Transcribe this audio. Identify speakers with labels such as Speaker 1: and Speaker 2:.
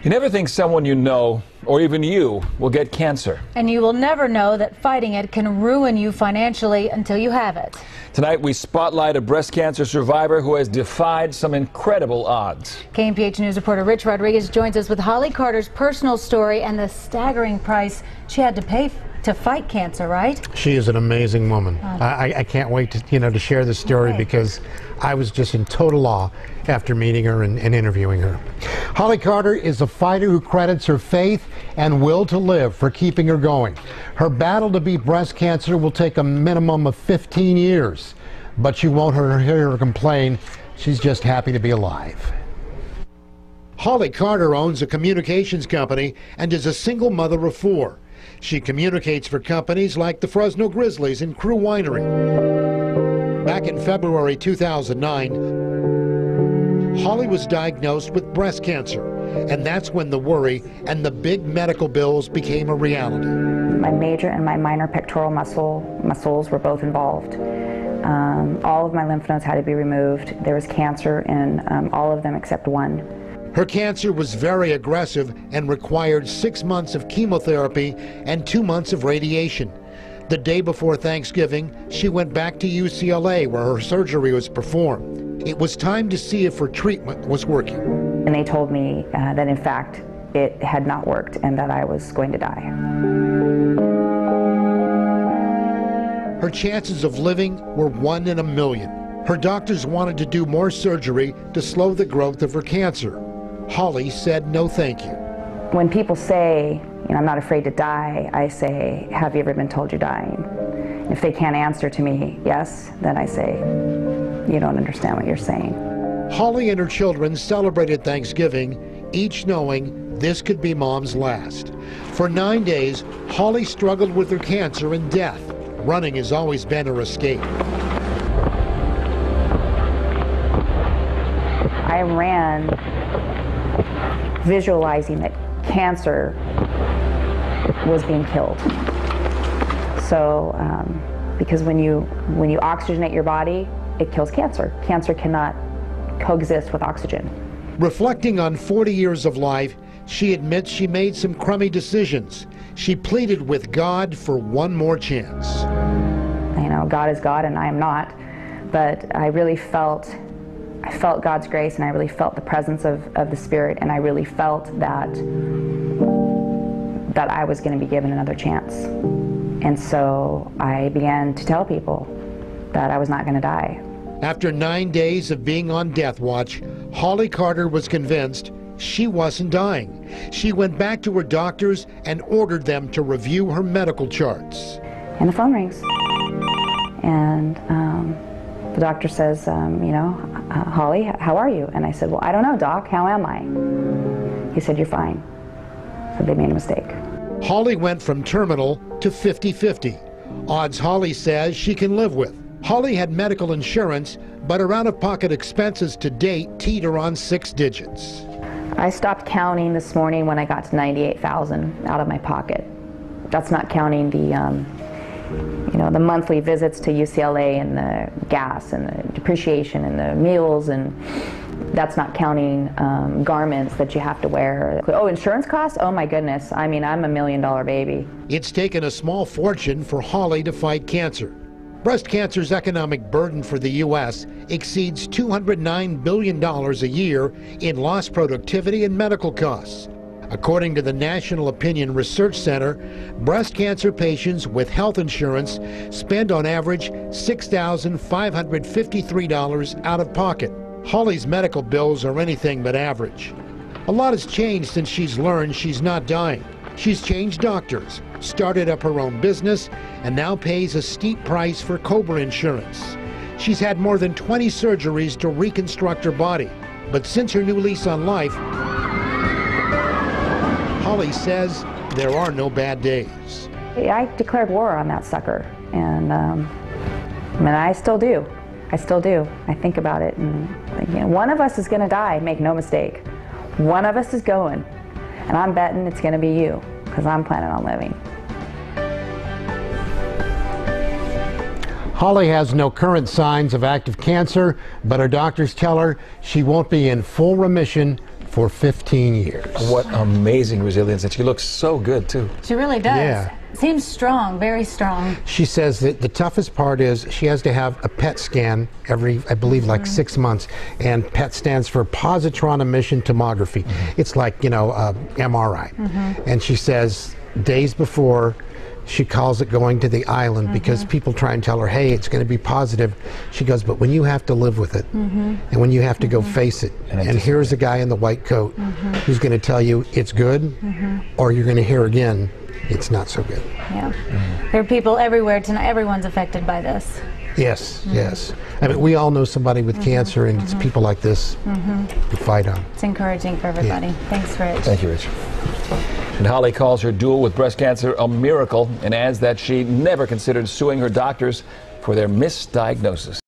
Speaker 1: You never think someone you know, or even you, will get cancer.
Speaker 2: And you will never know that fighting it can ruin you financially until you have it.
Speaker 1: Tonight we spotlight a breast cancer survivor who has defied some incredible odds.
Speaker 2: KMPH News reporter Rich Rodriguez joins us with Holly Carter's personal story and the staggering price she had to pay to fight cancer, right?
Speaker 3: She is an amazing woman. I can't wait to share this story because I was just in total awe after meeting her and interviewing her. Holly Carter is a fighter who credits her faith and will to live for keeping her going. Her battle to beat breast cancer will take a minimum of 15 years, but you won't hear her complain. She's just happy to be alive. Holly Carter owns a communications company and is a single mother of 4. She communicates for companies like the Fresno Grizzlies and Crew Winery. Back in February 2009, Holly was diagnosed with breast cancer, and that's when the worry and the big medical bills became a reality.
Speaker 4: My major and my minor pectoral muscles were both involved. All of my lymph nodes had to be removed. There was cancer in all of them except one.
Speaker 3: Her cancer was very aggressive and required 6 months of chemotherapy and 2 months of radiation. The day before Thanksgiving, she went back to UCLA where her surgery was performed. It was time to see if her treatment was working.
Speaker 4: And they told me that in fact it had not worked and that I was going to die.
Speaker 3: Her chances of living were 1 in a million. Her doctors wanted to do more surgery to slow the growth of her cancer. Holly said no thank you.
Speaker 4: When people say, I'm not afraid to die, I say, have you ever been told you're dying? If they can't answer to me, yes, then I say, you don't understand what you're saying.
Speaker 3: Holly and her children celebrated Thanksgiving, each knowing this could be Mom's last. For 9 days, Holly struggled with her cancer and death. Running has always been her escape.
Speaker 4: I ran visualizing that cancer was being killed. So, because when you oxygenate your body, it kills cancer. Cancer cannot coexist with oxygen.
Speaker 3: Reflecting on 40 years of life, she admits she made some crummy decisions. She pleaded with God for one more chance.
Speaker 4: God is God and I am not, but I really felt God's grace, and I really felt the presence of the Spirit, and I really felt that I was going to be given another chance. And so I began to tell people that I was not going to die.
Speaker 3: After 9 days of being on death watch, Holly Carter was convinced she wasn't dying. She went back to her doctors and ordered them to review her medical charts.
Speaker 4: And the phone rings. And the doctor says, Holly, how are you? And I said, well, I don't know, Doc, how am I? He said, you're fine. So they made a mistake.
Speaker 3: Holly went from terminal to 50-50. Odds Holly says she can live with. Holly had medical insurance, but her out-of-pocket expenses to date teeter on 6 digits.
Speaker 4: I stopped counting this morning when I got to $98,000 out of my pocket. That's not counting the monthly visits to UCLA and the gas and the depreciation and the meals, and that's not counting garments that you have to wear. Oh, insurance costs? Oh my goodness. I'm a $1 million baby.
Speaker 3: It's taken a small fortune for Holly to fight cancer. Breast cancer's economic burden for the U.S. exceeds $209 billion a year in lost productivity and medical costs. According to the National Opinion Research Center, breast cancer patients with health insurance spend on average $6,553 out of pocket. Holly's medical bills are anything but average. A lot has changed since she's learned she's not dying. She's changed doctors, started up her own business, and now pays a steep price for COBRA insurance. She's had more than 20 surgeries to reconstruct her body. But since her new lease on life, Holly says there are no bad days.
Speaker 4: I declared war on that sucker, and I still do. I still do. I think about it, and one of us is going to die, make no mistake. One of us is going, and I'm betting it's going to be you, because I'm planning on living.
Speaker 3: Holly has no current signs of active cancer, but her doctors tell her she won't be in full remission for 15 years.
Speaker 1: What amazing resilience. And she looks so good, too.
Speaker 2: She really does.
Speaker 3: Yeah.
Speaker 2: Seems strong, very strong.
Speaker 3: She says that the toughest part is she has to have a PET scan every, I believe, like 6 months. And PET stands for positron emission tomography. It's like, you know, MRI. And she says days before, she calls it going to the island because people try and tell her, hey, it's going to be positive. She goes, but when you have to live with it and when you have to go face it, and here's a guy in the white coat who's going to tell you it's good, or you're going to hear again, it's not so good.
Speaker 2: Yeah. There are people everywhere tonight. Everyone's affected by this.
Speaker 3: Yes, yes. I mean, we all know somebody with cancer, and it's people like this who fight on.
Speaker 2: It's encouraging for everybody. Thanks, Rich.
Speaker 1: Thank you, Rich. And Holly calls her duel with breast cancer a miracle and adds that she never considered suing her doctors for their misdiagnosis.